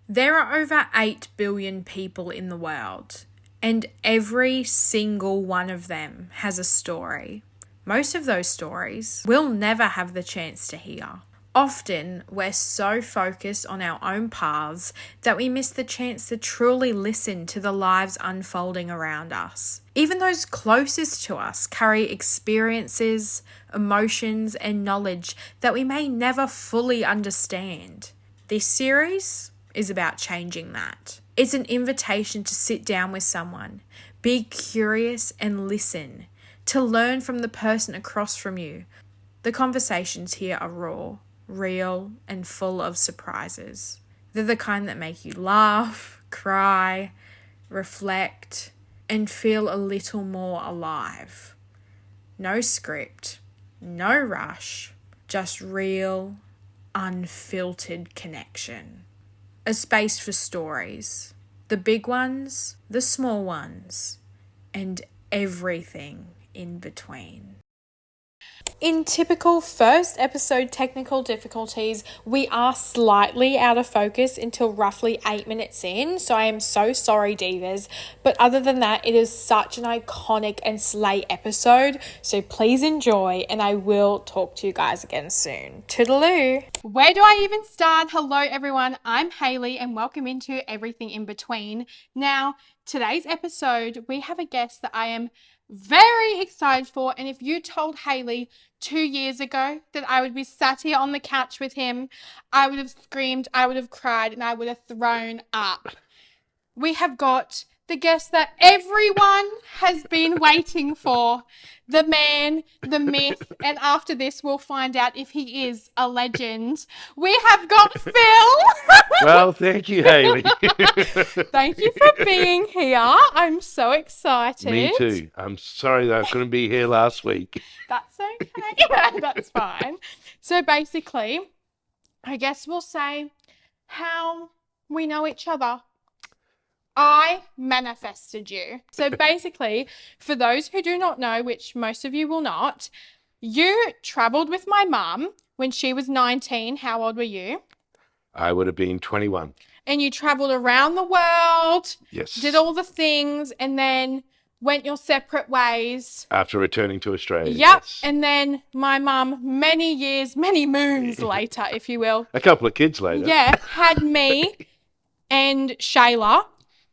There are over 8 billion people in the world, and every single one of them has a story. Most of those stories we'll never have the chance to hear. Often, we're so focused on our own paths that we miss the chance to truly listen to the lives unfolding around us. Even those closest to us carry experiences, emotions, and knowledge that we may never fully understand. This series is about changing that. It's an invitation to sit down with someone, be curious and listen, to learn from the person across from you. The conversations here are raw, real, and full of surprises. They're the kind that make you laugh, cry, reflect, and feel a little more alive. No script, no rush, just real, unfiltered connection. A space for stories, the big ones, the small ones, and everything in between. In typical first episode technical difficulties, we are slightly out of focus until roughly 8 minutes in, so I am so sorry, divas. But other than that, it is such an iconic and slay episode, so please enjoy, and I will talk to you guys again soon. Toodaloo! Where do I even start? Hello everyone, I'm Hayley and welcome into Everything in Between. Now, today's episode, we have a guest that I am very excited for, and if you told Hayley 2 years ago that I would be sat here on the couch with him, I would have screamed, I would have cried, and I would have thrown up. We have got the guest that everyone has been waiting for, the man, the myth, and after this we'll find out if he is a legend. We have got Phil. Well, thank you, Hayley. Thank you for being here. I'm so excited. Me too. I'm sorry that I couldn't be here last week. That's okay. That's fine. So basically, I guess we'll say how we know each other. I manifested you. So basically, for those who do not know, which most of you will not, you travelled with my mum when she was 19. How old were you? I would have been 21. And you travelled around the world. Yes. Did all the things and then went your separate ways. After returning to Australia. Yep. Yes. And then my mum, many years, many moons later, if you will. A couple of kids later. Yeah, had me and Shayla.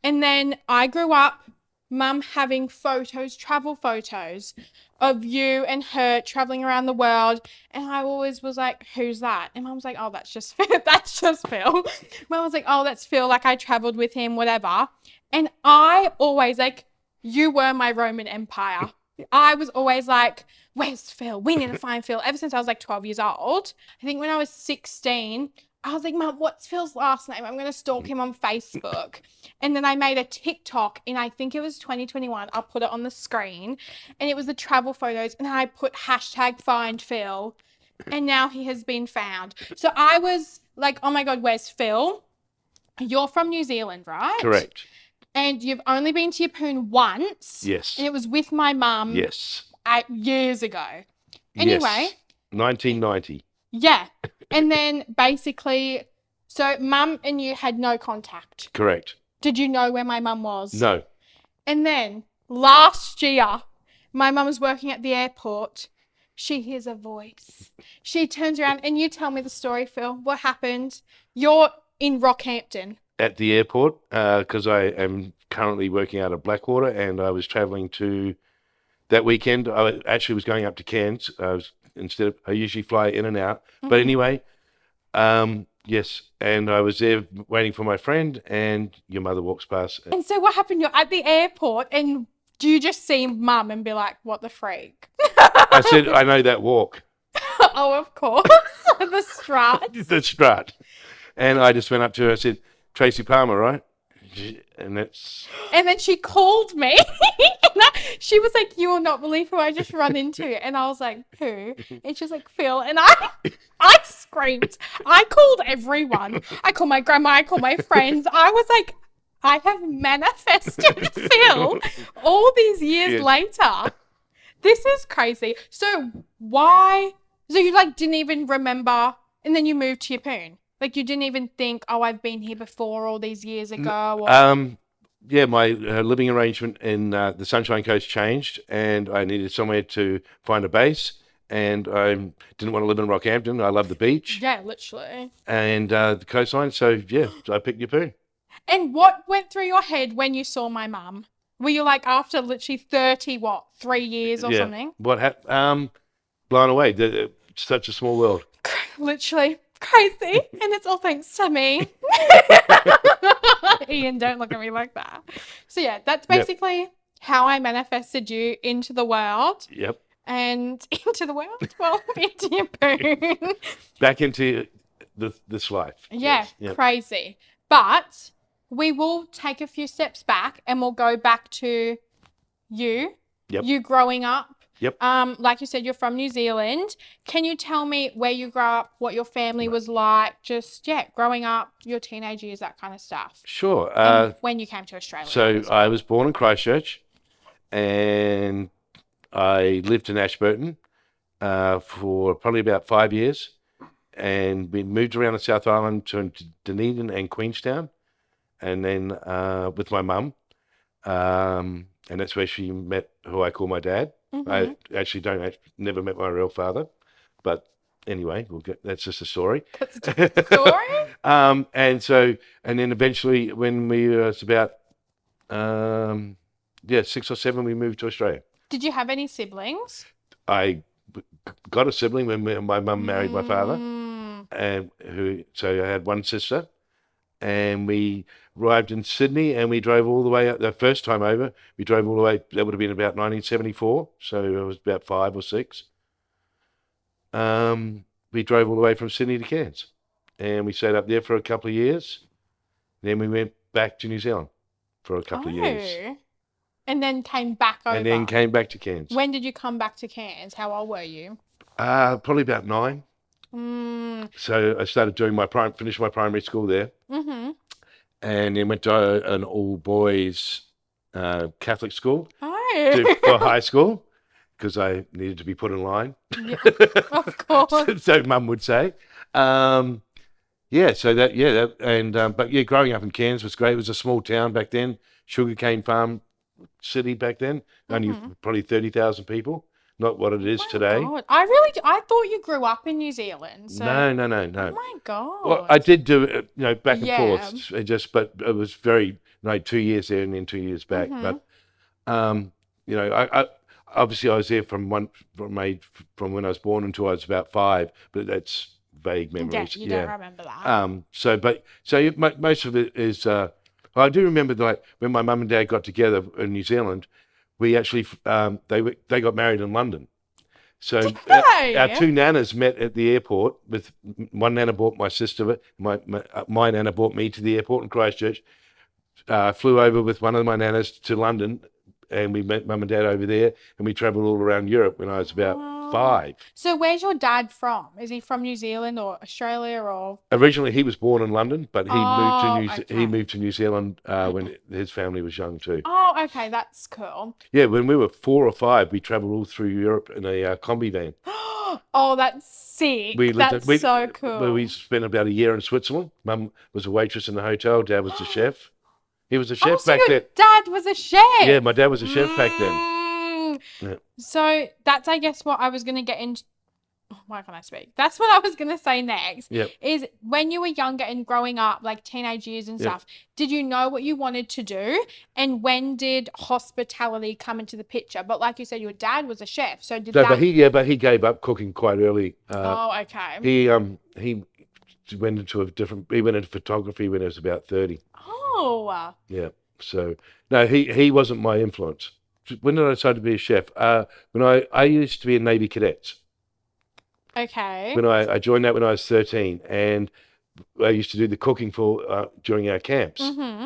And then I grew up, mum having photos, travel photos of you and her traveling around the world. And I always was like, who's that? And mum was like, oh, that's just Phil. That's just Phil. Mum was like, oh, that's Phil. Like I traveled with him, whatever. And I always you were my Roman Empire. I was always like, where's Phil? We need to find Phil. Ever since I was 12 years old. I think when I was 16, I was like, Mum, what's Phil's last name? I'm going to stalk him on Facebook. And then I made a TikTok in, I think it was 2021. I'll put it on the screen. And it was the travel photos. And I put #FindPhil. And now he has been found. So I was like, oh my God, where's Phil? You're from New Zealand, right? Correct. And you've only been to Yeppoon once. Yes. And it was with my mum. Yes. Years ago. Anyway. Yes. 1990. Yeah. And then basically, so mum and you had no contact. Correct. Did you know where my mum was? No. And then last year, my mum was working at the airport. She hears a voice. She turns around and you tell me the story, Phil. What happened? You're in Rockhampton. At the airport, because I am currently working out of Blackwater, and I was travelling to that weekend. I actually was going up to Cairns. I usually fly in and out. Mm-hmm. But anyway, yes, and I was there waiting for my friend, and your mother walks past. And so what happened? You're at the airport, and do you just see mum and be like, what the freak? I said, I know that walk. Oh, of course. The strut. The strut. And I just went up to her, I said, Tracy Palmer, right? And then she called me. She was like, you will not believe who I just run into. And I was like, who? And she's like, Phil. And I screamed. I called everyone. I called my grandma. I called my friends. I was like, I have manifested Phil all these years later. This is crazy. So why? So you didn't even remember, and then you moved to Yeppoon. Like you didn't even think, oh, I've been here before all these years ago. Or... Yeah, my living arrangement in the Sunshine Coast changed, and I needed somewhere to find a base. And I didn't want to live in Rockhampton. I love the beach Yeah, literally. and the coastline. So yeah, I picked Yeppoon. And what went through your head when you saw my mum? Were you like after literally 3 years or Yeah. something? What happened? Blown away. Such a small world. Literally crazy. And it's all thanks to me. Ian, don't look at me like that. So yeah, that's basically how I manifested you into the world. Yep. And into the world? Well, into your boon. Back into this life. Yeah, Yes. Yep. crazy. But we will take a few steps back and we'll go back to you. Yep. You growing up. Yep. Like you said, you're from New Zealand. Can you tell me where you grew up, what your family was like, just, growing up, your teenage years, that kind of stuff? Sure. And when you came to Australia. So as well. I was born in Christchurch, and I lived in Ashburton for probably about 5 years, and we moved around the South Island to Dunedin and Queenstown, and then with my mum, and that's where she met who I call my dad. I actually never met my real father, but anyway, that's just a story. That's just a story? And then eventually when we was about 6 or 7, we moved to Australia. Did you have any siblings? I got a sibling when my mum married my father, so I had one sister, and we arrived in Sydney, and we drove all the way up. The first time over, we drove all the way. That would have been about 1974, so I was about 5 or 6. We drove all the way from Sydney to Cairns, and we stayed up there for a couple of years. Then we went back to New Zealand for a couple of years. And then came back over. And then came back to Cairns. When did you come back to Cairns? How old were you? Probably about 9. So I started doing finished my primary school there. And then went to an all-boys Catholic school for high school, because I needed to be put in line. Yeah, of course. So Mum would say. But growing up in Cairns was great. It was a small town back then, sugarcane farm city back then, only probably 30,000 people. Not what it is today. God. I thought you grew up in New Zealand. So... No. Oh my God. Well, I did do it, back and forth. But it was very 2 years there and then 2 years back. But I obviously I was there from when I was born until I was about 5. But that's vague memories. Yeah, you don't remember that. Most of it is. I do remember when my mum and dad got together in New Zealand. We actually, they got married in London. So our 2 nanas met at the airport. With one nana brought my sister, my nana brought me to the airport in Christchurch. Flew over with one of my nanas to London, and we met mum and dad over there, and we travelled all around Europe when I was about 5. So where's your dad from? Is he from New Zealand or Australia or? Originally, he was born in London, but he moved to New Zealand when his family was young too. Oh, okay, that's cool. Yeah, when we were 4 or 5, we travelled all through Europe in a combi van. Oh, that's sick. That's so cool. We spent about a year in Switzerland. Mum was a waitress in the hotel. Dad was the chef. He was a chef back then. Dad was a chef. Yeah, my dad was a chef back then. Yeah. So that's, I guess, what I was going to get into. Oh, why can't I speak? That's what I was going to say next. Yep. Is when you were younger and growing up, like teenage years and stuff, did you know what you wanted to do? And when did hospitality come into the picture? But like you said, your dad was a chef. So but he gave up cooking quite early. Okay. He went into photography when he was about 30. Oh. Yeah. So no, he wasn't my influence. When did I decide to be a chef? When I used to be in Navy cadets. Okay. When I joined that when I was 13, and I used to do the cooking for during our camps.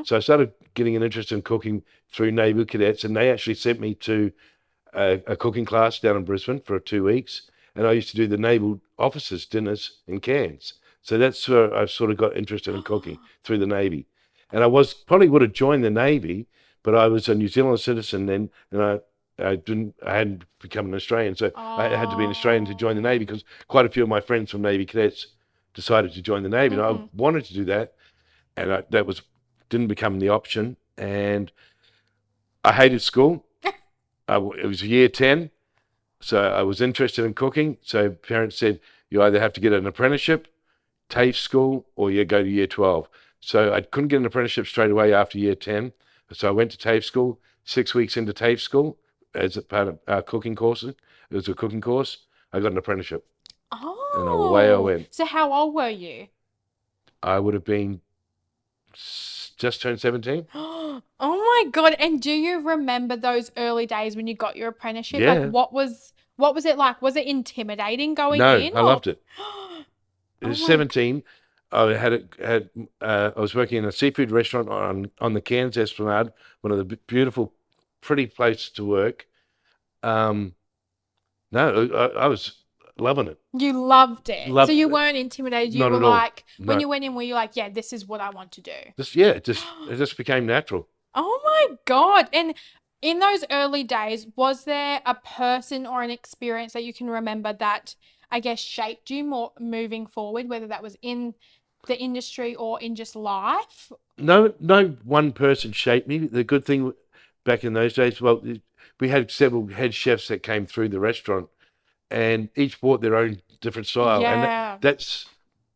So I started getting an interest in cooking through Navy cadets, and they actually sent me to a cooking class down in Brisbane for 2 weeks, and I used to do the naval officers' dinners in Cairns. So that's where I sort of got interested in cooking through the Navy, and I probably would have joined the Navy. But I was a New Zealand citizen then, and I hadn't become an Australian, so I had to be an Australian to join the Navy, because quite a few of my friends from Navy cadets decided to join the Navy, and I wanted to do that, and that didn't become the option, and I hated school. It was year 10, so I was interested in cooking. So parents said, you either have to get an apprenticeship, TAFE school, or you go to year 12. So I couldn't get an apprenticeship straight away after year 10. So I went to TAFE school. 6 weeks into TAFE school, as a part of our cooking courses, it was a cooking course, I got an apprenticeship. Oh. And away I went. So how old were you? I would have been just turned 17. Oh my God. And do you remember those early days when you got your apprenticeship? Yeah. Like what was it like? Was it intimidating going No, in? I loved it. It Oh was my 17. I was working in a seafood restaurant on the Cairns Esplanade, one of the beautiful, pretty places to work. No, I was loving it. You loved it. Loved so you it. weren't intimidated. You Not were at all. like, when No. you went in, were you like, yeah, this is what I want to do? It just became natural. Oh my God. And in those early days, was there a person or an experience that you can remember that I guess shaped you more moving forward, whether that was in the industry or in just life? No one person shaped me. The good thing back in those days, well, we had several head chefs that came through the restaurant, and each brought their own different style. Yeah. And that's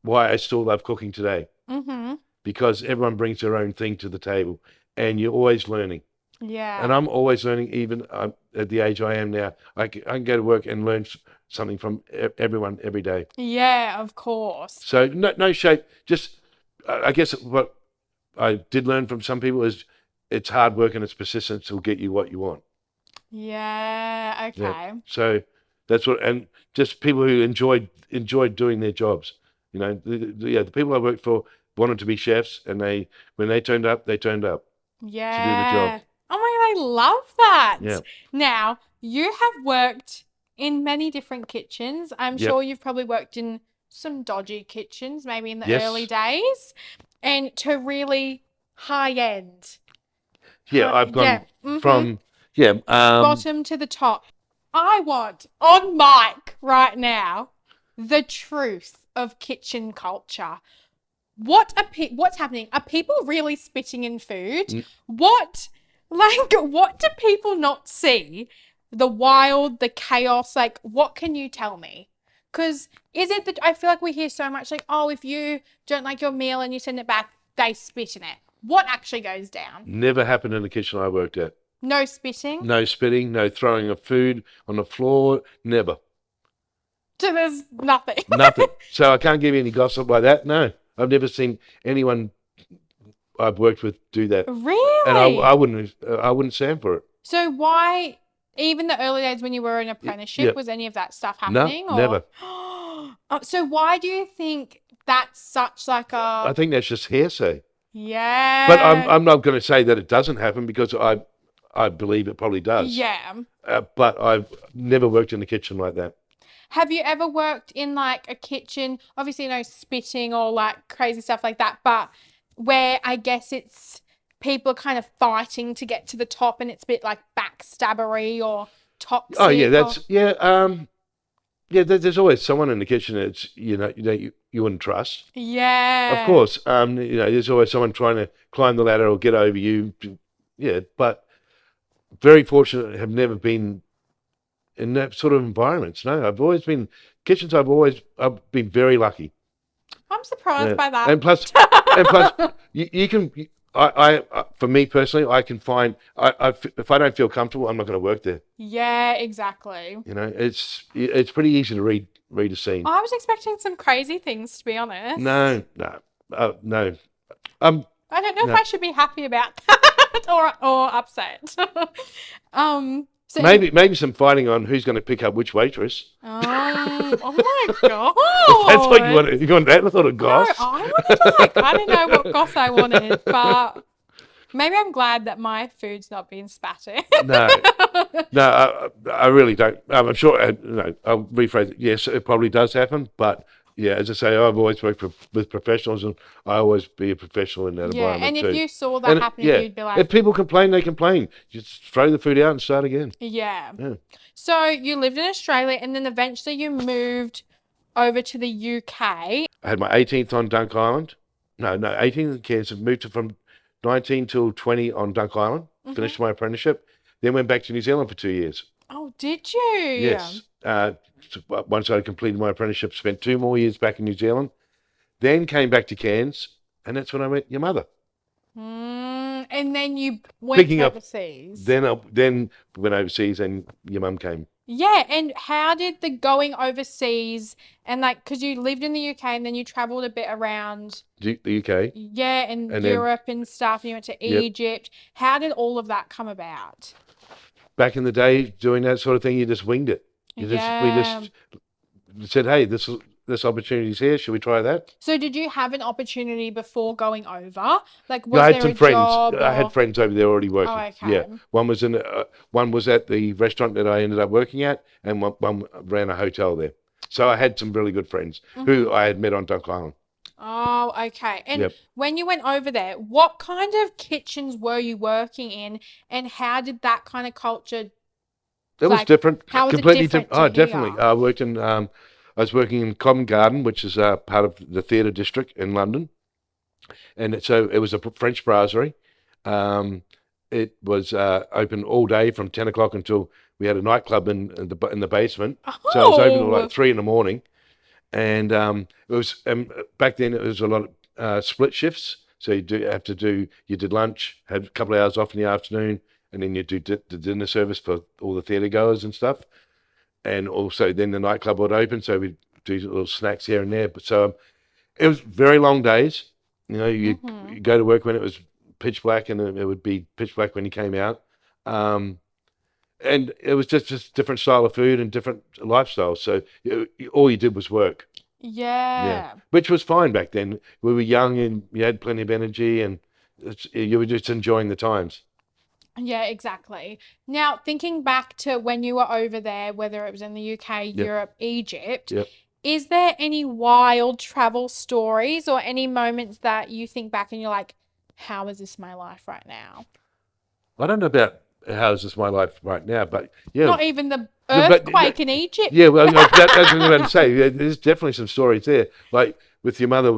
why I still love cooking today, Mm-hmm. because everyone brings their own thing to the table, and you're always learning. Yeah. And I'm always learning, even at the age I am now. I can go to work and learn something from everyone every day. Yeah, of course. So no shape. Just I guess what I did learn from some people is it's hard work and it's persistence will get you what you want. Yeah. Okay. Yeah. So that's what, and just people who enjoyed doing their jobs. You know, the people I worked for wanted to be chefs, and when they turned up, they turned up Yeah. to do the job. Oh my God, I love that. Yeah. Now, you have worked in many different kitchens. I'm Yep. sure you've probably worked in some dodgy kitchens, maybe in the Yes. early days, and to really high end. Yeah, I've gone Yeah. Mhm. from Bottom to the top. I want on mic right now the truth of kitchen culture. What's happening? Are people really spitting in food? Mm. What do people not see? The wild, the chaos, like what can you tell me? Because is it that I feel like we hear so much like, oh, if you don't like your meal and you send it back, they spit in it. What actually goes down? never happened in the kitchen I worked at. No spitting? No spitting, no throwing of food on the floor, never. So there's nothing. Nothing. So I can't give you any gossip like that. No, I've never seen anyone I've worked with do that, Really? and I wouldn't stand for it. So why, even the early days when you were in apprenticeship, yeah. was any of that stuff No, happening? Or? never. So why do you think that's such like a? I think that's just hearsay. Yeah. But I'm not going to say that it doesn't happen, because I believe it probably does. Yeah. But I've never worked in a kitchen like that. Have you ever worked in like a kitchen, obviously no spitting or like crazy stuff like that, but where I guess it's people are kind of fighting to get to the top and it's a bit like backstabbery or toxic? Oh yeah, there's always someone in the kitchen that's you wouldn't trust. Yeah. Of course, there's always someone trying to climb the ladder or get over you. Yeah, but very fortunate, have never been in that sort of environments. No, I've been very lucky. I'm surprised by that. And plus, you can. I for me personally, I can find. If I don't feel comfortable, I'm not going to work there. Yeah, exactly. You know, it's pretty easy to read a scene. I was expecting some crazy things, to be honest. No. I don't know if I should be happy about that or upset. So maybe some fighting on who's going to pick up which waitress. Oh my God. That's what you want. You want that sort of goss? No, I wanted I don't know what goss I wanted, but maybe I'm glad that my food's not being spat in. No, I really don't. I'm sure. I'll rephrase it. Yes, it probably does happen, but yeah, as I say, I've always worked with professionals, and I always be a professional in that environment and too. if you saw that happening, you'd be like, if people complain, they complain. Just throw the food out and start again. yeah. Yeah. So you lived in Australia, and then eventually you moved over to the UK. I had my 18th on Dunk Island. No, 18th in Cairns. Moved from 19 till 20 on Dunk Island. Finished my apprenticeship. Then went back to New Zealand for 2 years. Oh, did you? Yes. So once I completed my apprenticeship, spent 2 more years back in New Zealand. Then came back to Cairns, and that's when I met your mother. And then you went Picking up- overseas. Then went overseas, and your mum came. Yeah, and how did the going overseas and like, because you lived in the UK and then you traveled a bit around, The UK. yeah, and And then- Europe and stuff, and you went to Yep. Egypt. How did all of that come about? Back in the day, doing that sort of thing, you just winged it. We Yeah. just said, hey, this opportunity's here. Should we try that? So did you have an opportunity before going over? Like, No, was I had there some a friends. job I had or- friends over there already working. Oh, okay. Yeah, one was at the restaurant that I ended up working at, and one ran a hotel there. So I had some really good friends who I had met on Dunk Island. Oh, okay. And Yep. when you went over there, what kind of kitchens were you working in, and how did that kind of culture? It was Like, different. how was it Completely different different. Oh, to here? definitely. I was working in Covent Garden, which is part of the theatre district in London, and so it was a French brasserie. It was open all day from 10 o'clock until we had a nightclub in the basement. So it was open till Oh, like 3 in the morning, and it was back then it was a lot of split shifts. So you did lunch, had a couple of hours off in the afternoon, and then you do the dinner service for all the theatre goers and stuff. And also then the nightclub would open, so we'd do little snacks here and there. But so it was very long days. You know, you go to work when it was pitch black, and it would be pitch black when you came out. And it was just a different style of food and different lifestyle. So all you did was work. yeah. Which was fine back then. We were young and you had plenty of energy, and you were just enjoying the times. Yeah, exactly. Now, thinking back to when you were over there, whether it was in the UK, Europe, Egypt, Yep. is there any wild travel stories or any moments that you think back and you're like, how is this my life right now? I don't know about how is this my life right now, but yeah. Not even the No, but- earthquake in Egypt. Yeah, well, that's what I was about to say. Yeah, there's definitely some stories there. Like with your mother,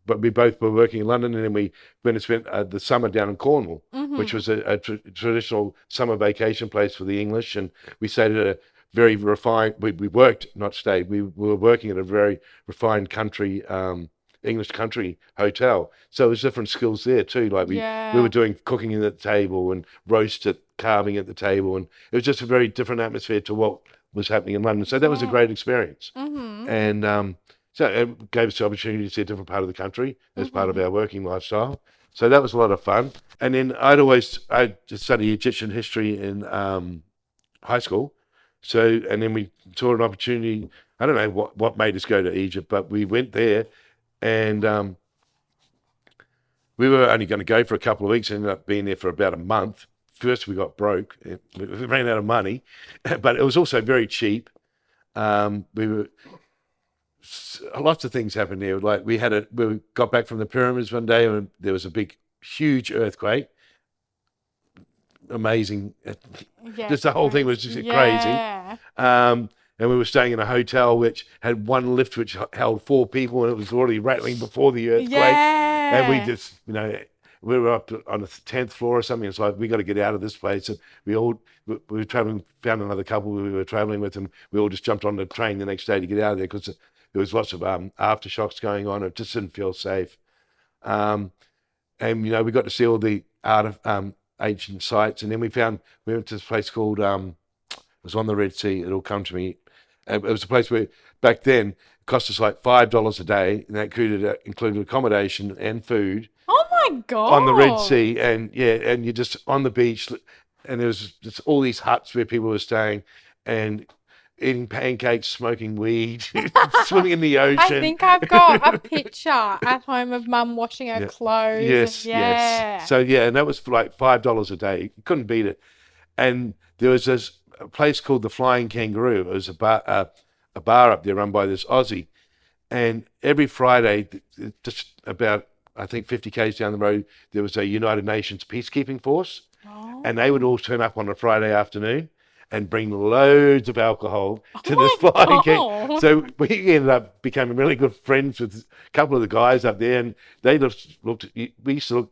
but we both were working in London, and then we went and spent the summer down in Cornwall, which was a traditional summer vacation place for the English, and we stayed at a very refined. We worked, not stayed. We were working at a very refined country. English country hotel, so it was different skills there too. Like we were doing cooking at the table and carving at the table, and it was just a very different atmosphere to what was happening in London. So that was a great experience, and so it gave us the opportunity to see a different part of the country as part of our working lifestyle. So that was a lot of fun. And then I studied Egyptian history in high school, so and then we saw an opportunity. I don't know what made us go to Egypt, but we went there. And we were only going to go for a couple of weeks, ended up being there for about a month. First, we got broke. We ran out of money, but it was also very cheap. Lots of things happened there. Like we got back from the pyramids one day, and there was a big, huge earthquake. Amazing. Just the whole thing was just crazy. And we were staying in a hotel which had one lift which held 4 people, and it was already rattling before the earthquake. And we just, we were up on the 10th floor or something. It's like, we got to get out of this place. And we were traveling, found another couple we were traveling with, and we all just jumped on the train the next day to get out of there because there was lots of aftershocks going on. It just didn't feel safe. And, we got to see all the art of ancient sites. And then we went to this place called, it was on the Red Sea. It'll come to me. It was a place where back then it cost us like $5 a day, and that included accommodation and food. Oh my God. On the Red Sea, and you're just on the beach, and there was just all these huts where people were staying and eating pancakes, smoking weed, swimming in the ocean. I think I've got a picture at home of Mum washing her clothes. Yes. So and that was for like $5 a day. You couldn't beat it. And there was a place called the Flying Kangaroo. It was a bar up there run by this Aussie, and every Friday, just about I think 50 k's down the road, there was a United Nations peacekeeping force, and they would all turn up on a Friday afternoon, and bring loads of alcohol to Oh this my flying camp. God. So we ended up becoming really good friends with a couple of the guys up there, and they they used to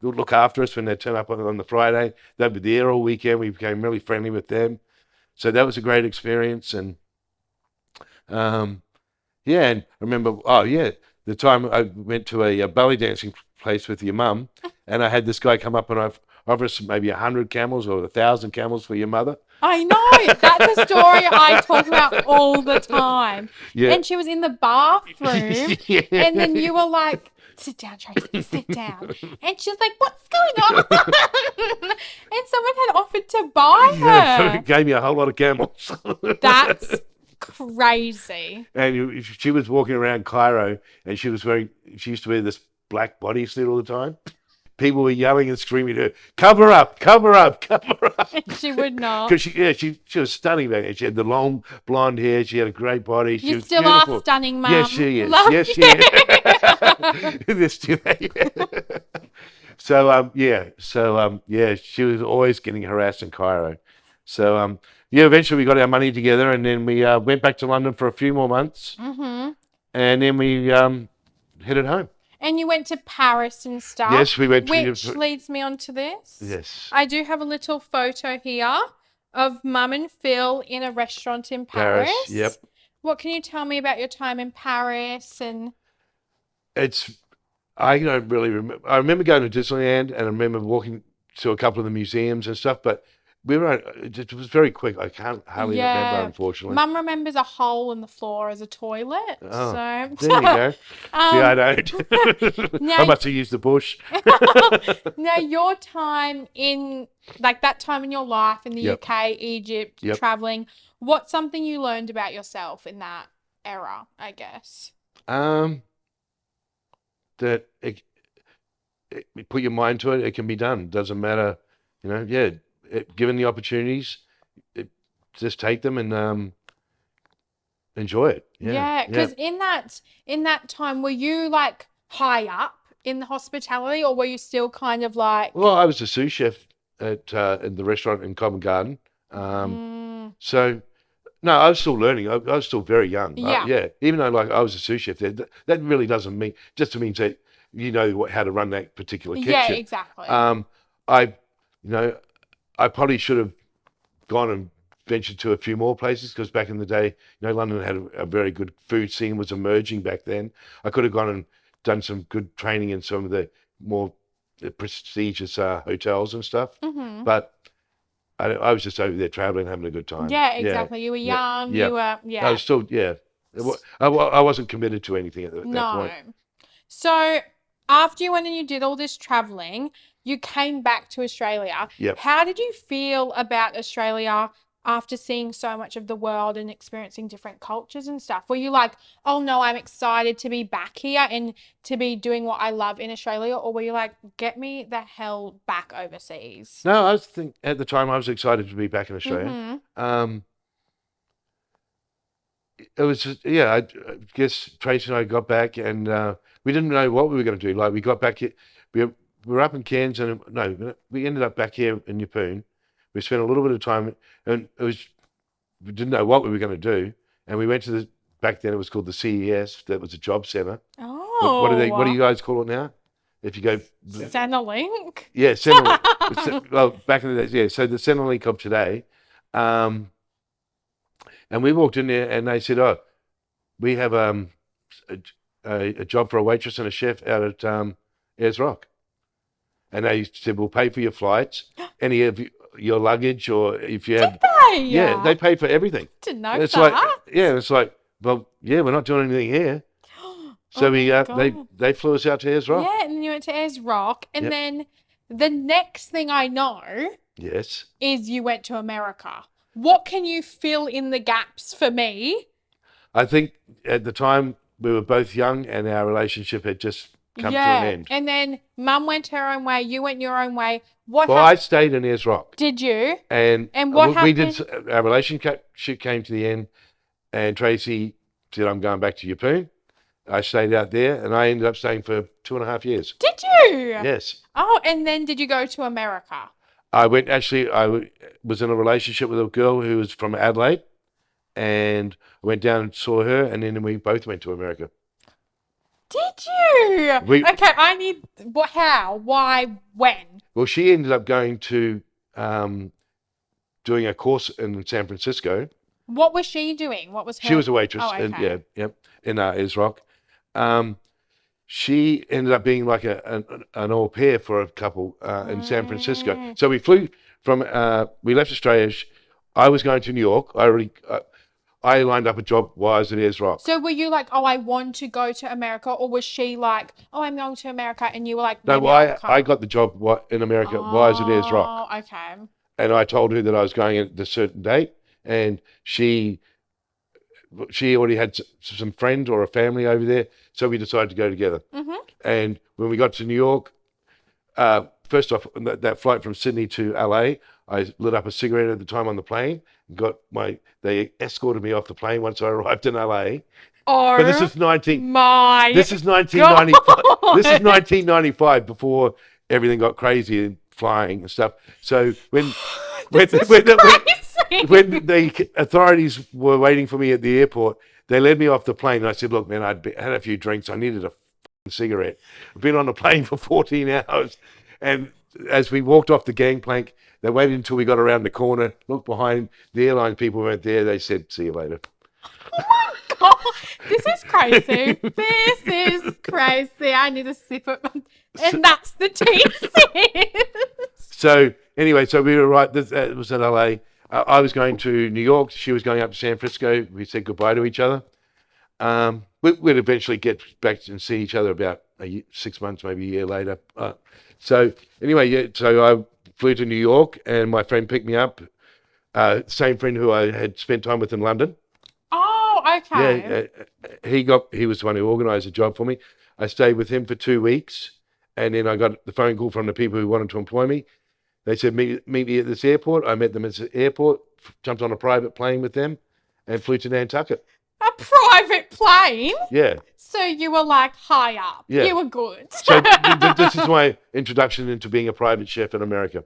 look after us when they turn up on the Friday. They'd be there all weekend. We became really friendly with them. So that was a great experience. And yeah, and I remember, the time I went to a belly dancing place with your mum, and I had this guy come up and offer us maybe 100 camels or 1,000 camels for your mother. I know. That's a story I talk about all the time. Yeah. And she was in the bathroom, Yeah. and then you were like, sit down, Tracy, sit down. And she was like, what's going on? And someone had offered to buy Yeah, so her. it gave me a whole lot of camels. That's crazy. And she was walking around Cairo, and she used to wear this black bodysuit all the time. People were yelling and screaming at her, cover up, cover up, cover up. And she would not. Because she was stunning back then. She had the long blonde hair. She had a great body. She You was still beautiful. are stunning, Mum. Yes, she is. Love Yes, you. she is. This too. So she was always getting harassed in Cairo. So eventually we got our money together, and then we went back to London for a few more months, Mm-hmm. and then we headed home. And you went to Paris and stuff. Yes, we went to. Which leads me on to this. Yes. I do have a little photo here of Mum and Phil in a restaurant in Paris. Yep. What can you tell me about your time in Paris? And I don't really remember. I remember going to Disneyland, and I remember walking to a couple of the museums and stuff, but it was very quick. I can't hardly remember, unfortunately. Mum remembers a hole in the floor as a toilet. Oh, So there you go. See, I don't. now- I must have used the bush. Now, your time in, like that time in your life in the Yep. UK, Egypt, Yep. traveling, what's something you learned about yourself in that era, I guess? That put your mind to it, it can be done. Doesn't matter, given the opportunities, just take them and enjoy it. Yeah, because in that time, were you like high up in the hospitality, or were you still kind of like? Well, I was a sous chef in the restaurant in Covent Garden. So no, I was still learning. I was still very young. Yeah. Even though like I was a sous chef there, that really doesn't mean just means that you know how to run that particular kitchen. Yeah, exactly. I probably should have gone and ventured to a few more places, because back in the day, London had a very good food scene, was emerging back then. I could have gone and done some good training in some of the more prestigious hotels and stuff, but I was just over there traveling, having a good time. Yeah, exactly. You were young. Yeah. You were, I was still, I wasn't committed to anything at that point. So after you went and you did all this traveling, you came back to Australia. Yep. How did you feel about Australia after seeing so much of the world and experiencing different cultures and stuff? Were you like, oh no, I'm excited to be back here and to be doing what I love in Australia? Or were you like, get me the hell back overseas? No, at the time I was excited to be back in Australia. It was just, I guess Tracy and I got back, and we didn't know what we were going to do. Like, we got back here, we were up in Cairns, and we ended up back here in Yeppoon. We spent a little bit of time, and we didn't know what we were going to do. And we went to back then it was called the CES, that was a job centre. Oh. What do you guys call it now? If you go... Centrelink? Yeah, Centrelink. Well, back in the days, yeah. So the Centrelink of today, and we walked in there, and they said, "Oh, we have a job for a waitress and a chef out at Ayers Rock," and they said, "We'll pay for your flights, any of your luggage, or if you have." Did they? Yeah, they pay for everything. Didn't know It's that. it's like, well, yeah, we're not doing anything here. So Oh my God. they flew us out to Ayers Rock. Yeah, and then you went to Ayers Rock, and Yep. then the next thing I know Yes. is you went to America. What can you fill in the gaps for me? I think at the time we were both young, and our relationship had just come to an end. And then Mum went her own way, you went your own way. What Well, happened? I stayed in Ayers Rock. Did you? And what we did. happened? Our relationship came to the end, and Tracy said, "I'm going back to Yeppoon." I stayed out there, and I ended up staying for 2.5 years. Did you? Yes. Oh, and then did you go to America? I was in a relationship with a girl who was from Adelaide, and I went down and saw her, and then we both went to America. Did you? We- Okay, I need. How? Why? When? Well, she ended up going to doing a course in San Francisco. What was she doing? What was her? She was a waitress, Oh, okay. in ISROC. She ended up being like an au pair for a couple in San Francisco. So we flew from, we left Australia. I was going to New York. I lined up a job while I was at ISROC. So were you like, oh, I want to go to America, or was she like, oh, I'm going to America, and you were like, No, maybe well, I'll come? I got the job in America while I was at ISROC. Oh, okay. And I told her that I was going at a certain date, and she already had some friends or a family over there, so we decided to go together. Mm-hmm. And when we got to New York, first off, that flight from Sydney to LA, I lit up a cigarette at the time on the plane. They escorted me off the plane once I arrived in LA. Oh, But this is 1995. This is 1995 before everything got crazy and flying and stuff. So when the authorities were waiting for me at the airport, they led me off the plane. And I said, "Look, man, had a few drinks. I needed a cigarette. I've been on the plane for 14 hours." And as we walked off the gangplank, they waited until we got around the corner, looked behind. The airline people weren't there. They said, "See you later." God, this is crazy. This is crazy. I need a sip of, and that's the thesis. So anyway, we were right. It was in LA. I was going to New York. She was going up to San Francisco. We said goodbye to each other. We'd eventually get back and see each other about 6 months, maybe a year later. So anyway, so I flew to New York, and my friend picked me up. Same friend who I had spent time with in London. Oh, okay. Yeah, he was the one who organised the job for me. I stayed with him for 2 weeks, and then I got the phone call from the people who wanted to employ me. They said, meet me at this airport. I met them at the airport, jumped on a private plane with them, and flew to Nantucket. A private plane? Yeah. So you were like high up. Yeah. You were good. So this is my introduction into being a private chef in America.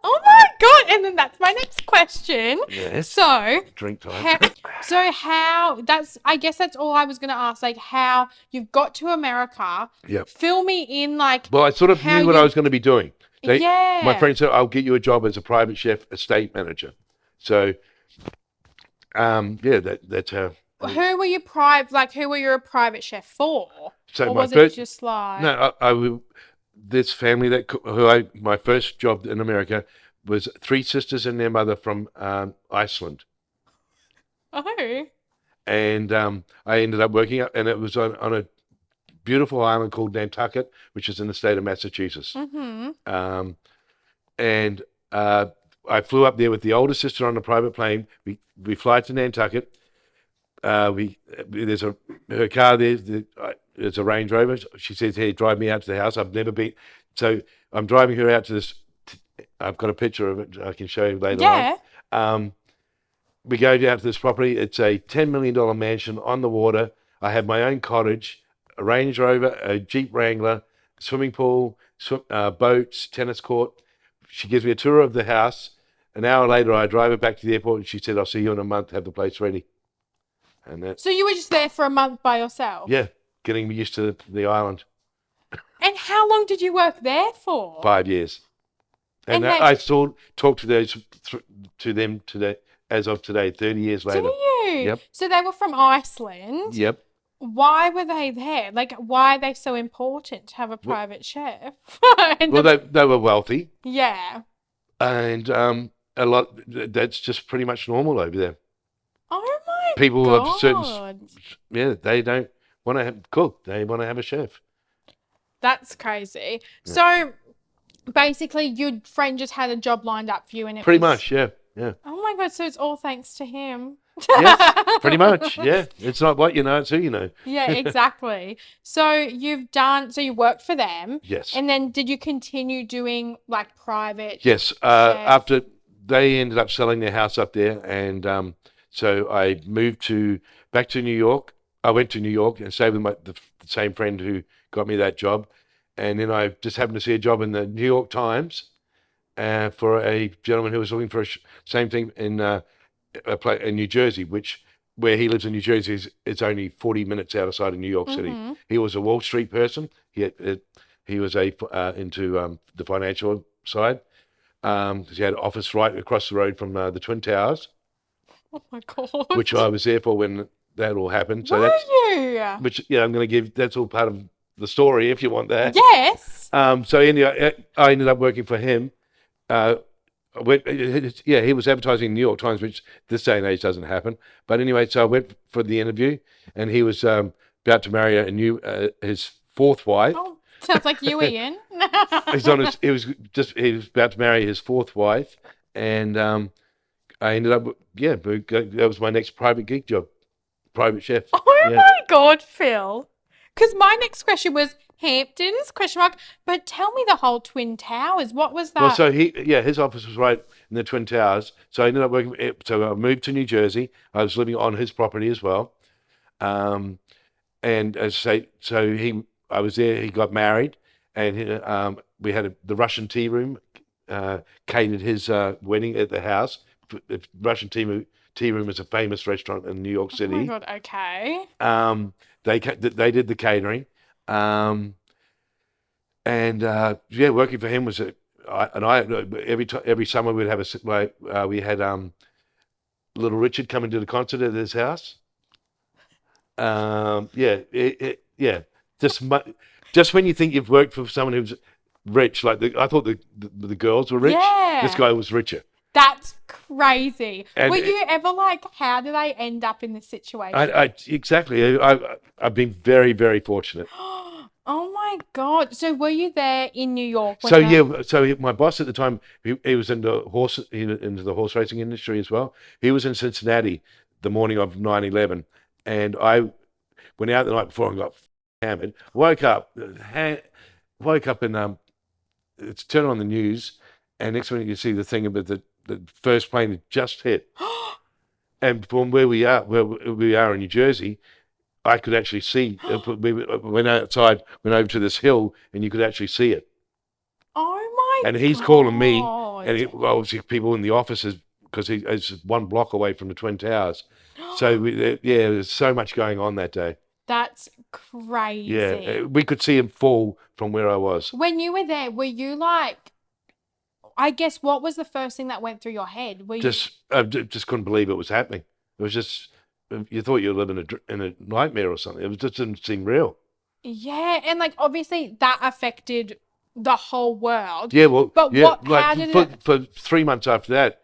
Oh my God. And then that's my next question. Yes. So Drink time. I guess that's all I was going to ask, like how you've got to America. Yep. Fill me in, like. Well, I sort of knew what I was going to be doing. Yeah. My friend said, "I'll get you a job as a private chef, estate manager." So, that's how. Who were you a private chef for? So or my was first, it just like. No, this family my first job in America was 3 sisters and their mother from Iceland. Oh. And I ended up working up, and it was on a beautiful island called Nantucket, which is in the state of Massachusetts. Mm-hmm. And I flew up there with the older sister on a private plane. We fly to Nantucket. There's her car there. It's a Range Rover. She says, "Hey, drive me out to the house." I've never been. So I'm driving her out to this. I've got a picture of it I can show you later on. We go down to this property. It's a $10 million mansion on the water. I have my own cottage, a Range Rover, a Jeep Wrangler, swimming pool, boats, tennis court. She gives me a tour of the house. An hour later, I drive her back to the airport, and she said, "I'll see you in a month. Have the place ready." And So you were just there for a month by yourself? Yeah, getting me used to the island. And how long did you work there for? 5 years. And I still talk to them today, as of today, 30 years later. Do you? Yep. So they were from Iceland. Yep. Why were they there? Like, why are they so important to have a private chef? Well, they were wealthy. Yeah. And that's just pretty much normal over there. Oh my People God. of they don't want to cook. They want to have a chef. That's crazy. Yeah. So basically your friend just had a job lined up for you, and pretty much, yeah. Oh my God, so it's all thanks to him. Yes, pretty much, yeah. It's not what you know, it's who you know. Yeah, exactly. So you worked for them. Yes. And then did you continue doing like private? Yes. After they ended up selling their house up there, and so I moved back to New York. I went to New York and stayed with the same friend who got me that job. And then I just happened to see a job in the New York Times for a gentleman who was looking for same thing in in New Jersey, where he lives in New Jersey is only 40 minutes outside of New York City. He was a Wall Street person. He was into the financial side. He had an office right across the road from the Twin Towers. Oh my God. Which I was there for when that all happened. So Were you? I'm going to give, that's all part of the story if you want that. Yes. So anyway, I ended up working for him. He was advertising in the New York Times, which this day and age doesn't happen. But anyway, so I went for the interview, and he was about to marry his fourth wife. Oh, sounds like you, Ian. He was about to marry his fourth wife, and I ended up, that was my next private gig job, private chef. Oh my God, Phil. Because my next question was Hamptons, ? But tell me the whole Twin Towers. What was that? Well, so his office was right in the Twin Towers. So I ended up working, so I moved to New Jersey. I was living on his property as well. And as I say, I was there, he got married, and we had the Russian tea room catered his wedding at the house. The Russian tea room is a famous restaurant in New York City. Oh my God, okay. They did the catering, working for him was every summer we'd have we had Little Richard come and do the concert at his house. Just when you think you've worked for someone who's rich, I thought the girls were rich. Yeah. This guy was richer. That's crazy. And were you ever like, how do they end up in this situation? Exactly. I've been very, very fortunate. Oh my God. So were you there in New York? So my boss at the time, he was into the horse racing industry as well. He was in Cincinnati the morning of 9/11, and I went out the night before and got hammered. Woke up and it's turned on the news, and next minute you see the thing about the first plane had just hit. And from where we are in New Jersey, I could actually see. We went outside, went over to this hill, and you could actually see it. Oh my And he's God. calling me, and obviously people in the offices, because it's 1 block away from the Twin Towers. So there's so much going on that day. That's crazy. Yeah, we could see him fall from where I was. When you were there, were you like, I guess, what was the first thing that went through your head? I just couldn't believe it was happening. It was just, you thought you were living in a nightmare or something. It just didn't seem real. Yeah, and like obviously that affected the whole world. Yeah, well, but yeah, how did it? For 3 months after that,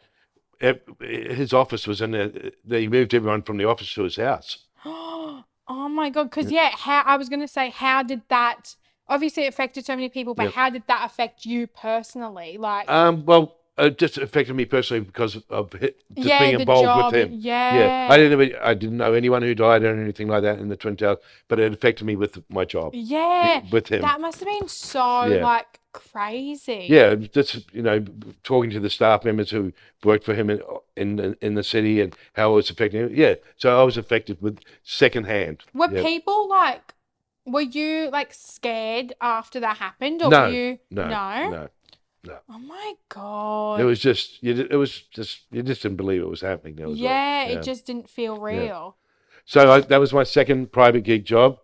his office was in there. They moved everyone from the office to his house. Oh my God! Because I was gonna say, how did that? Obviously, it affected so many people, but how did that affect you personally? Like, it just affected me personally because of being the involved job, with him. Yeah. I didn't know anyone who died or anything like that in the Twin Towers, but it affected me with my job. Yeah, with him. That must have been so crazy. Yeah, just talking to the staff members who worked for him in the city and how it was affecting him. Yeah, so I was affected with secondhand. Were people like? Were you like scared after that happened, or No, were you? No. Oh my God! It was just you just didn't believe it was happening. It just didn't feel real. Yeah. So that was my second private gig job,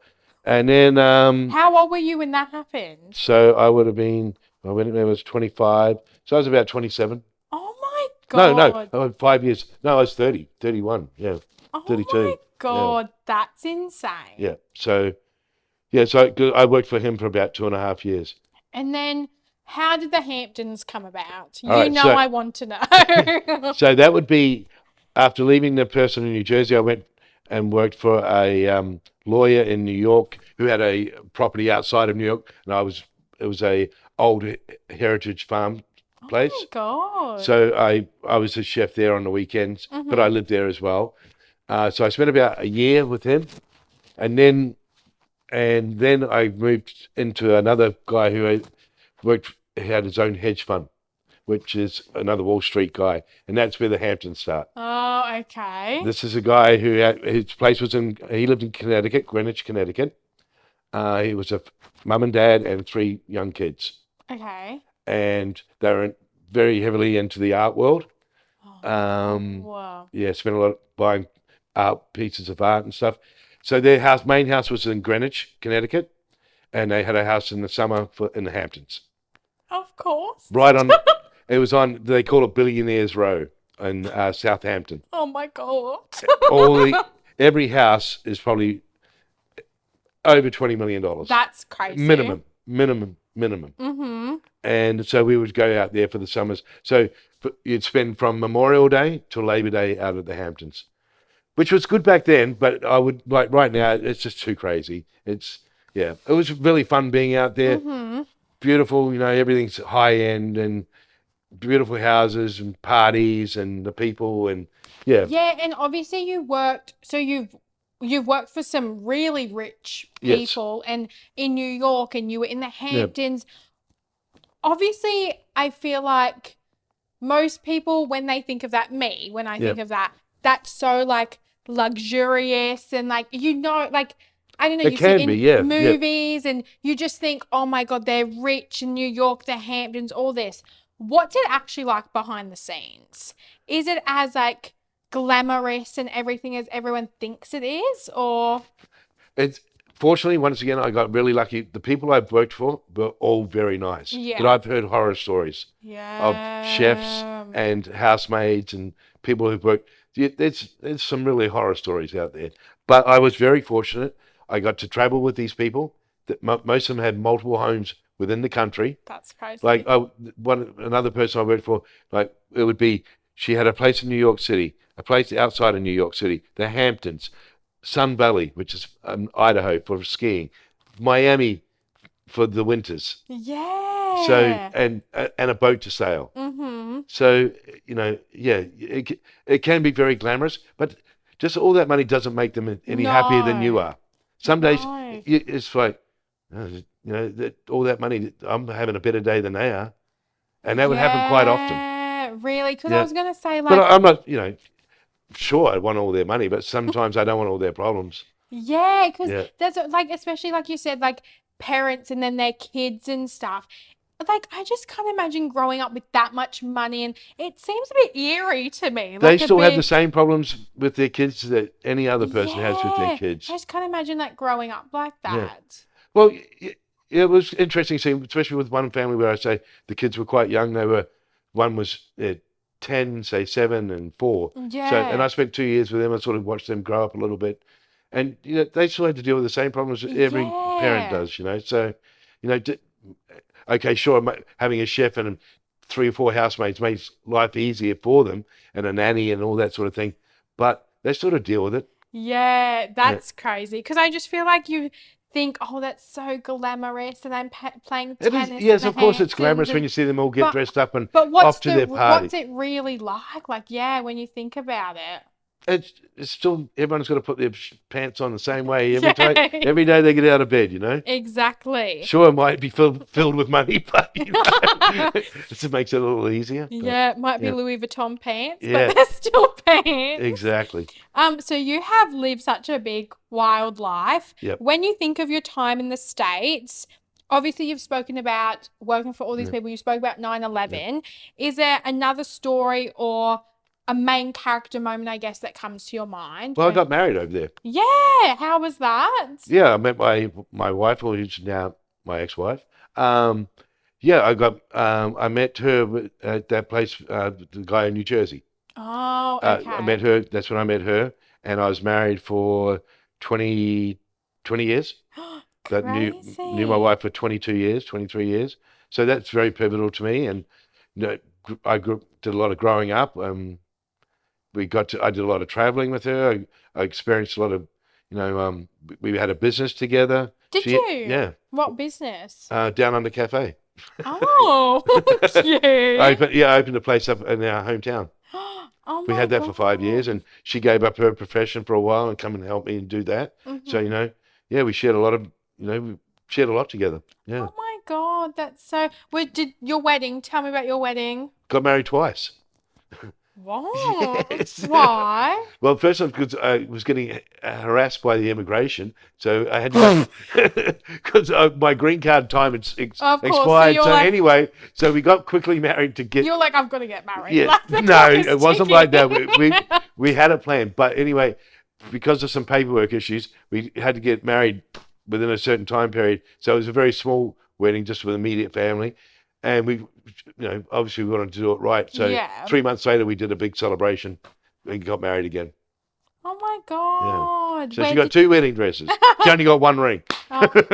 and then how old were you when that happened? So I would have been when I was 25. So I was about 27. Oh my God! No, 5 years. No, I was 30, 31. Yeah, 32. Oh my God, that's insane. Yeah. So I worked for him for about 2.5 years. And then, how did the Hamptons come about? I want to know. So that would be after leaving the person in New Jersey. I went and worked for a lawyer in New York who had a property outside of New York, and it was a old heritage farm place. Oh my God! So I was a chef there on the weekends, but I lived there as well. So I spent about a year with him, and then I moved into another guy who had his own hedge fund, which is another Wall Street guy, and that's where the Hamptons start. Oh, okay. This is a guy who his place was he lived in Connecticut, Greenwich, Connecticut. He was a mum and dad and 3 young kids. Okay. And they were in very heavily into the art world. Wow. Yeah, spent a lot buying pieces of art and stuff. So their main house was in Greenwich, Connecticut, and they had a house in the summer in the Hamptons. Of course. Right on, it was on. They call it Billionaires Row in Southampton. Oh my God. Every house is probably over $20 million. That's crazy. Minimum. Mm-hmm. And so we would go out there for the summers. So you'd spend from Memorial Day to Labor Day out at the Hamptons, which was good back then. But I would like right now, it's just too crazy. It was really fun being out there. Mm-hmm. Beautiful, everything's high end and beautiful houses and parties and the people and yeah. Yeah, and obviously you've worked for some really rich people and in New York, and you were in the Hamptons. Obviously, I feel like most people, when they think of that, when I think of that, that's so like luxurious and like, like, I don't know, you see it in movies and you just think, oh my God, they're rich in New York, the Hamptons, all this. What's it actually like behind the scenes? Is it as like glamorous and everything as everyone thinks it is, or? It's fortunately, once again, I got really lucky. The people I've worked for were all very nice. Yeah. But I've heard horror stories of chefs and housemaids and people who've worked. There's some really horror stories out there. But I was very fortunate. I got to travel with these people. Most of them had multiple homes within the country. That's crazy. Like another person I worked for, like it would be, she had a place in New York City, a place outside of New York City, the Hamptons, Sun Valley, which is Idaho for skiing, Miami for the winters. Yeah. So and a boat to sail. Mm-hmm. So it can be very glamorous, but just all that money doesn't make them any happier than you are. Some days it's like, all that money, I'm having a better day than they are, and that would happen quite often. Really? Because I was going to say, like... But I'm not, sure I want all their money, but sometimes I don't want all their problems. Yeah, because that's, like, especially like you said, like, parents and then their kids and stuff. Like, I just can't imagine growing up with that much money, and it seems a bit eerie to me. They still have the same problems with their kids that any other person has with their kids. I just can't imagine, like, growing up like that. Yeah. Well, it was interesting seeing, especially with one family where I say the kids were quite young. One was 10, say 7 and 4. Yeah. So, and I spent 2 years with them. I sort of watched them grow up a little bit, and they still had to deal with the same problems that every parent does. So, okay, sure, having a chef and 3 or 4 housemates makes life easier for them, and a nanny and all that sort of thing, but they sort of deal with it. Yeah, that's crazy, because I just feel like you think, oh, that's so glamorous, and I'm playing tennis. Yes, of course it's glamorous when you see them all get dressed up and off to their party. What's it really like? Like, when you think about it. It's still, everyone's got to put their pants on the same way every day they get out of bed, Exactly. Sure, it might be filled with money, but it just makes it a little easier. Yeah, it might be Louis Vuitton pants, but they're still pants. Exactly. So you have lived such a big, wild life. Yep. When you think of your time in the States, obviously you've spoken about working for all these people. You spoke about 9/11. Yep. Is there another story or a main character moment, I guess, that comes to your mind? Well, I got married over there. Yeah. How was that? Yeah, I met my wife, who's now my ex-wife. I met her at that place, the guy in New Jersey. Oh, okay. I met her. That's when I met her, and I was married for 20 years. That knew my wife for 22 years, 23 years. So that's very pivotal to me. And I did a lot of growing up. I did a lot of traveling with her. I experienced a lot of, we had a business together. Did you? Yeah. What business? Down Under Cafe. Oh, cute. I opened a place up in our hometown. Oh, we had that for 5 years, and she gave up her profession for a while and come and help me and do that. Mm-hmm. So, we shared a lot of, we shared a lot together. Yeah. Oh my God, that's so... Did your wedding? Tell me about your wedding. Got married twice. What? Yes. Why? Well, first off, because I was getting harassed by the immigration, so I had to because my green card time Of course. So expired. you're So like, anyway, so we got quickly married to get. you're like, I've got to get married. Yeah, Like the no, clock is it wasn't ticking. like that. We had a plan, but anyway, because of some paperwork issues, we had to get married within a certain time period. So it was a very small wedding, just with immediate family, and obviously we wanted to do it right. So Yeah. 3 months later, we did a big celebration and got married again. Oh my Yeah. God. So she got 2 wedding dresses. She only got 1 ring.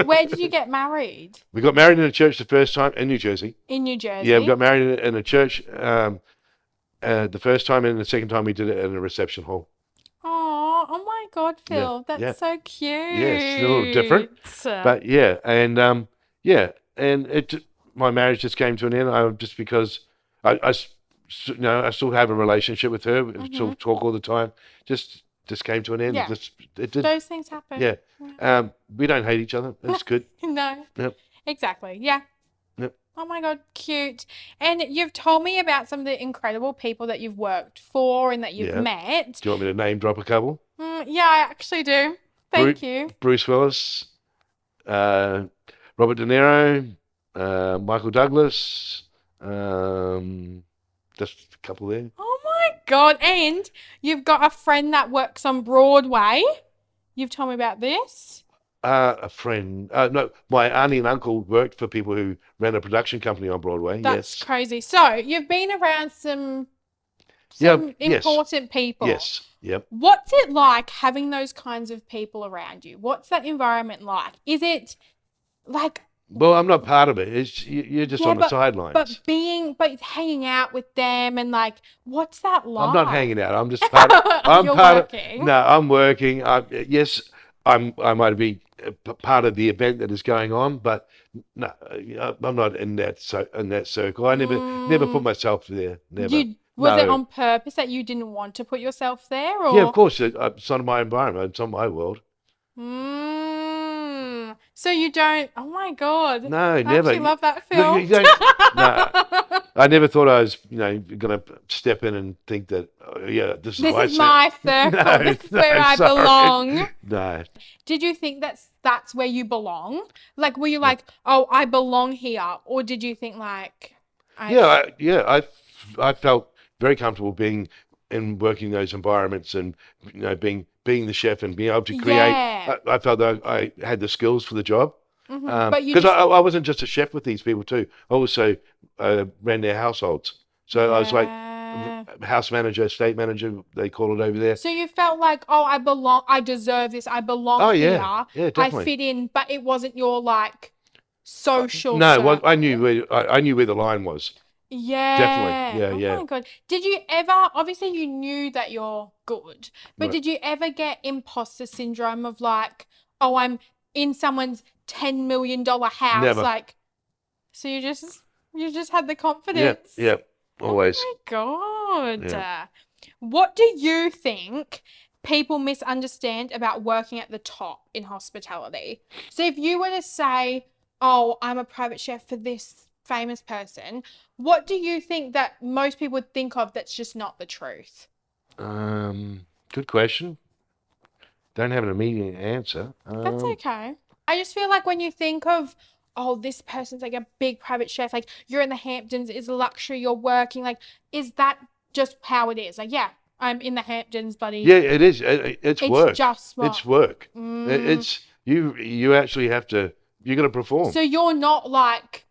Where did you get married? We got married in a church the first time in New Jersey. In New Jersey? Yeah, we got married in a church the first time, and the second time we did it in a reception hall. Oh my God, Phil. Yeah, That's so cute. Yeah, it's a little different, but yeah, and my marriage just came to an end. Just because I still have a relationship with her. We still talk all the time. Just came to an end. Yeah. It did. Those things happen. Yeah. We don't hate each other. It's good. No. Yep. Exactly. Yeah. Yep. Oh my God, cute. And you've told me about some of the incredible people that you've worked for and that you've Yeah. met. Do you want me to name drop a couple? Yeah, I actually do. Thank you. Bruce Willis, Robert De Niro, Michael Douglas, just a couple there. Oh my God. And you've got a friend that works on Broadway. You've told me about this. A friend. No, my auntie and uncle worked for people who ran a production company on Broadway. That's yes. crazy. So you've been around some Yes. important people. Yes. Yep. What's it like having those kinds of people around you? What's that environment like? Is it like, Well, I'm not part of it. You're just on the sidelines. but hanging out with them and like, what's that like? I'm not hanging out. I'm just part. You're working. No, I'm working. Yes, I might be part of the event that is going on, but no, I'm not in that circle. I never put myself there. Never. Was it on purpose that you didn't want to put yourself there? Or? Yeah, of course. It's not my environment. It's not my world. So you don't. Oh my God. No, I never. actually love that, Phil. No, you don't. No, I never thought I was, going to step in and think that, this is my circle. No, This is where I sorry. belong. No. Did you think that's where you belong? Like, were you like, oh, I belong here, or did you think like, I felt very comfortable being in working in those environments and being the chef and being able to create. Yeah. I felt that I had the skills for the job. But you Because I wasn't just a chef with these people too. I also ran their households. So I was like house manager, estate manager, they call it over there. So you felt like, oh, I belong, I deserve this, I belong here. Yeah, definitely. I fit in, but it wasn't your like social No, circle. I knew where the line was. Yeah. Definitely. Yeah. Oh my God. Did you ever, obviously you knew that you're good, but Right. did you ever get imposter syndrome of like, oh, I'm in someone's $10 million house? Never. Like, so you just had the confidence. Yeah, always. Oh my God. Yeah. What do you think people misunderstand about working at the top in hospitality? So if you were to say, oh, I'm a private chef for this famous person, what do you think that most people would think of that's just not the truth? Good question. Don't have an immediate answer. That's okay. I just feel like when you think of, oh, this person's like a big private chef, like you're in the Hamptons, it's a luxury, you're working, like, is that just how it is? Like, yeah, I'm in the Hamptons, buddy. Yeah, it is. It's work. Just what? It's work. It's you actually have to. You got to perform. So you're not like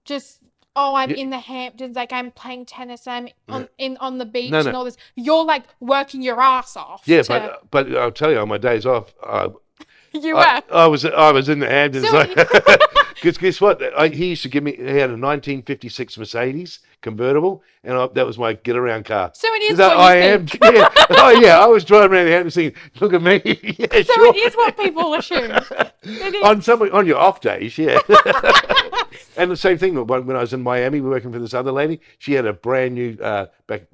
just, oh, I'm in the Hamptons, like I'm playing tennis, I'm on the beach and all this. You're like working your ass off. Yeah, but I'll tell you, on my days off, I was in the Hamptons. Because guess what? He used to give me. He had a 1956 Mercedes convertible, and that was my get around car. So it is that what you think. Yeah. Oh yeah, I was driving around the Hamptons thinking, "Look at me." Yeah, so sure. it is what people assume. On your off days, yeah. And the same thing when I was in Miami working for this other lady. She had a brand new back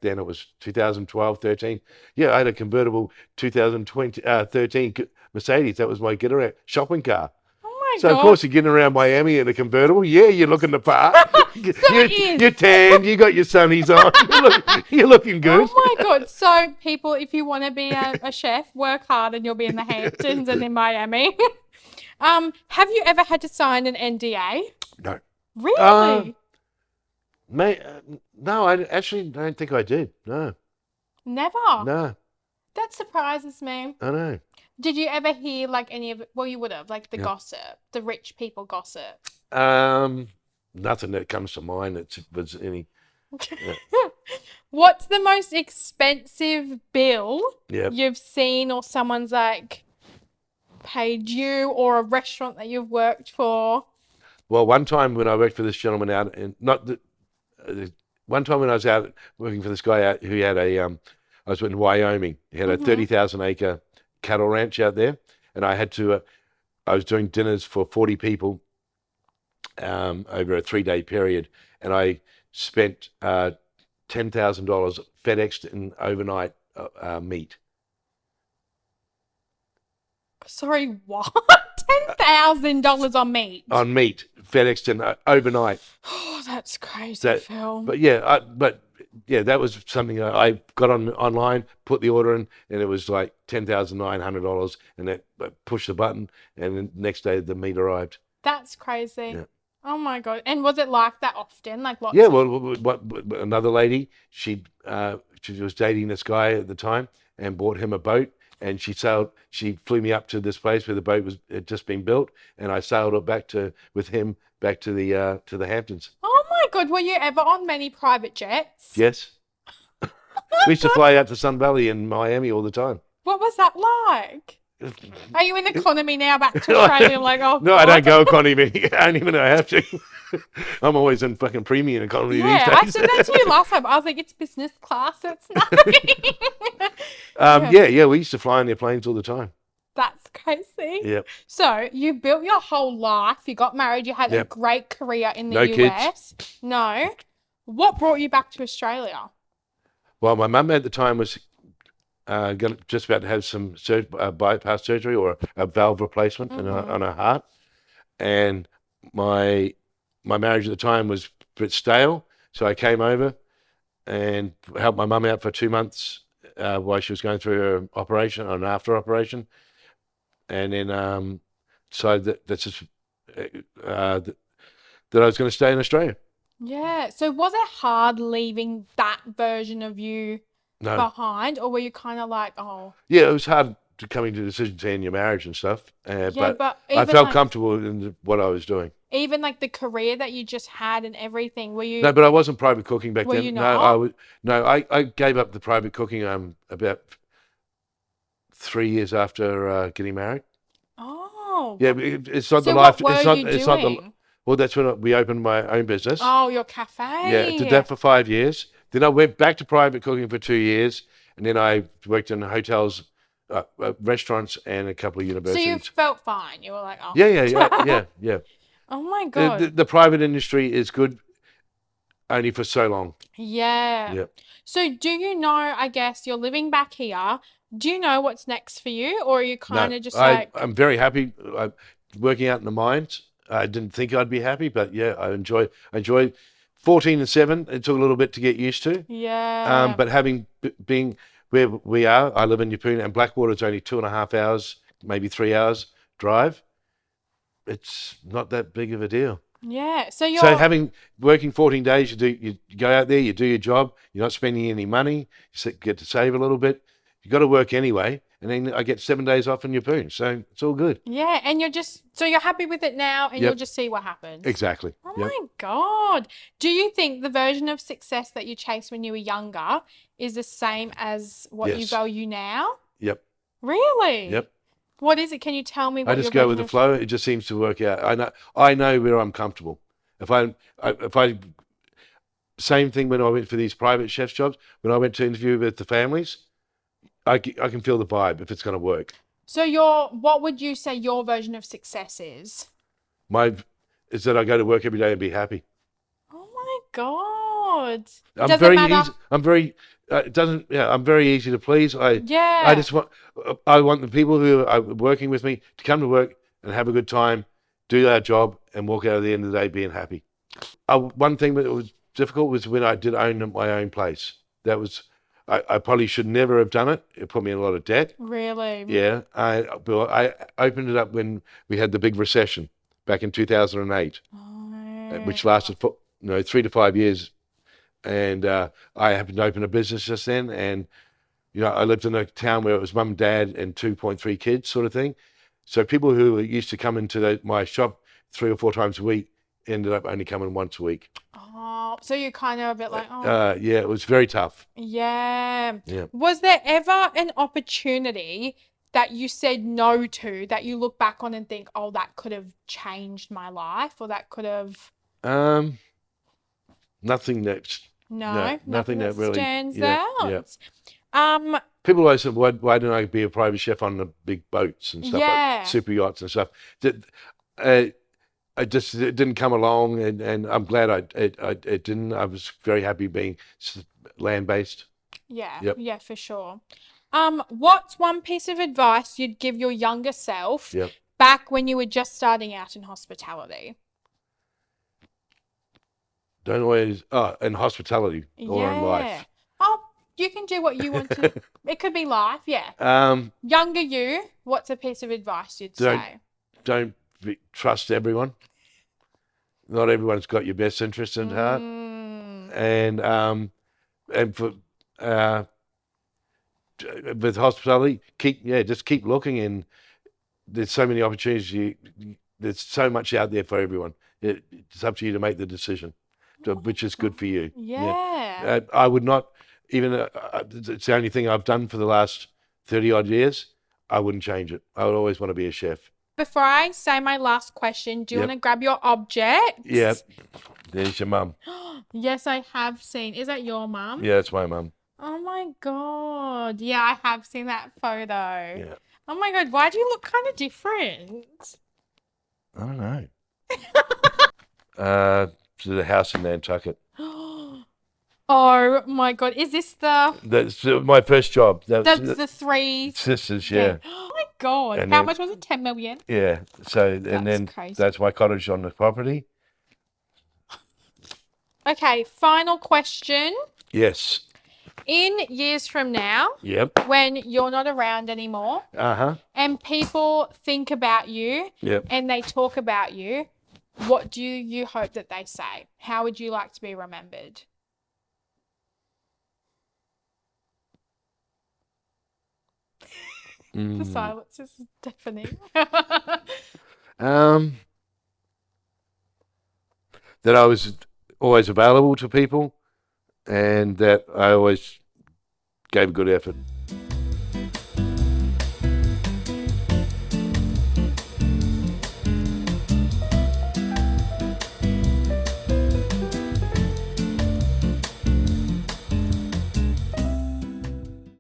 then it was 2012, 13. Yeah, I had a convertible 2013 Mercedes. That was my get around shopping car. Oh my So God. of course you're getting around Miami in a convertible. Yeah, you're looking the part. it is. You're tanned. You got your sunnies on. You're looking good. Oh my God. So, people, if you want to be a chef, work hard and you'll be in the Hamptons and in Miami. Have you ever had to sign an NDA? No. Really? No, I actually don't think I did. No. Never. No. That surprises me. I know. Did you ever hear like any of it? Well, you would have, like the Yeah. gossip, the rich people gossip. Nothing that comes to mind that was any. What's the most expensive bill Yeah. you've seen or someone's like paid you, or a restaurant that you've worked for? Well, one time when I worked for this gentleman out in one time when I was out working for this guy out who had I was in Wyoming. He had a 30,000 acre cattle ranch out there, and I had to. I was doing dinners for 40 people over a 3-day period, and I spent $10,000 FedExed in overnight meat. Sorry, what? $10,000 on meat. On meat, FedExed in overnight. Oh, that's crazy, Phil. But yeah, that was something I got online, put the order in, and it was like $10,900, and I pushed the button, and the next day the meat arrived. That's crazy. Yeah. Oh my God. And was it like that often? Like lots Yeah, of... well, another lady, she was dating this guy at the time and bought him a boat, and she flew me up to this place where the boat had just been built, and I sailed it with him back to the Hamptons. Oh my God. Were you ever on many private jets? Yes. We used to fly out to Sun Valley in Miami all the time. What was that like? Are you in economy now back to Australia? Like, oh, no, I don't go economy. I don't even know I have to. I'm always in fucking premium economy these days. I said that to you last time. I was like, it's business class. It's nothing. Yeah, we used to fly in their planes all the time. That's crazy. Yep. So you built your whole life. You got married. You had a great career in the US. Kids. No. What brought you back to Australia? Well, my mum at the time was just about to have some bypass surgery or a valve replacement on her heart, and my marriage at the time was a bit stale, so I came over and helped my mum out for 2 months while she was going through her operation, or an after operation, and then decided that I was going to stay in Australia. Yeah. So was it hard leaving that version of you behind, or were you kind of like, oh? Yeah, it was hard to coming to a decision to end your marriage and stuff, but I felt comfortable in what I was doing. Even like the career that you just had and everything, were you? No, but I wasn't private cooking back then. Were you not? I gave up the private cooking about 3 years after getting married. Oh. Yeah, it's not So the life. what were you it's not the. doing? Well, that's when we opened my own business. Oh, your cafe. Yeah, I did that for 5 years. Then I went back to private cooking for 2 years, and then I worked in hotels, restaurants, and a couple of universities. So you felt fine. You were like, oh. Yeah. Oh my God. The private industry is good only for so long. Yeah. Yep. So do you know, I guess you're living back here. Do you know what's next for you, or are you kind of just like... I'm very happy working out in the mines. I didn't think I'd be happy, but yeah, I enjoy 14 and 7. It took a little bit to get used to. Yeah. But being where we are, I live in Yeppoon, and Blackwater's only 2.5 hours, maybe 3 hours drive. It's not that big of a deal. Yeah. So working 14 days, you go out there, you do your job. You're not spending any money. You get to save a little bit. You got to work anyway, and then I get 7 days off in Yeppoon, so it's all good. Yeah, and you're happy with it now, and you'll just see what happens. Exactly. Oh my God. Do you think the version of success that you chased when you were younger is the same as what you value now? Yep. Really? Yep. What is it? Can you tell me what I just go with the flow. It just seems to work out. I know where I'm comfortable. If I same thing when I went for these private chef's jobs, when I went to interview with the families, I can feel the vibe if it's going to work. So what would you say your version of success is? Is that I go to work every day and be happy. Oh my God. I'm very easy to please. I want the people who are working with me to come to work and have a good time, do our job, and walk out at the end of the day being happy. One thing that was difficult was when I did own my own place. That was, I probably should never have done it. It put me in a lot of debt. Really? Yeah, I opened it up when we had the big recession back in 2008, which lasted for 3 to 5 years, and I happened to open a business just then, and I lived in a town where it was mum and dad and 2.3 kids sort of thing. So people who used to come into my shop 3 or 4 times a week ended up only coming once a week. Oh, so you're kind of a bit like, oh. Yeah, it was very tough. Yeah. Yeah. Was there ever an opportunity that you said no to that you look back on and think, oh, that could have changed my life, or that could have... Nothing that... No, nothing that really stands yeah. out. People always said, why didn't I be a private chef on the big boats and stuff, like super yachts and stuff? It didn't come along, and I'm glad it didn't. I was very happy being land-based. Yeah, Yep. yeah, for sure. What's one piece of advice you'd give your younger self back when you were just starting out in hospitality? Don't always, in hospitality or in life. Oh, you can do what you want to. It could be life, yeah. Younger you, what's a piece of advice you'd say? Don't trust everyone. Not everyone's got your best interest in heart. And for with hospitality, just keep looking, and there's so many opportunities. There's so much out there for everyone. It's up to you to make the decision, which is good for you. Yeah. I would not even. It's the only thing I've done for the last 30 odd years. I wouldn't change it. I would always want to be a chef. Before I say my last question, do you want to grab your objects? Yep. There's your mum. Yes, I have seen. Is that your mum? Yeah, it's my mum. Oh my God. Yeah, I have seen that photo. Yeah. Oh my God, why do you look kind of different? I don't know. To the house in Nantucket. Oh my God, is this That's my first job. That's the 3 sisters, yeah. Oh my God. And how then, much was it? 10 million? Yeah. So then crazy. That's my cottage on the property. Okay, final question. Yes. In years from now, when you're not around anymore, and people think about you, and they talk about you, what do you hope that they say? How would you like to be remembered? The silence is deafening. That I was always available to people, and that I always gave a good effort.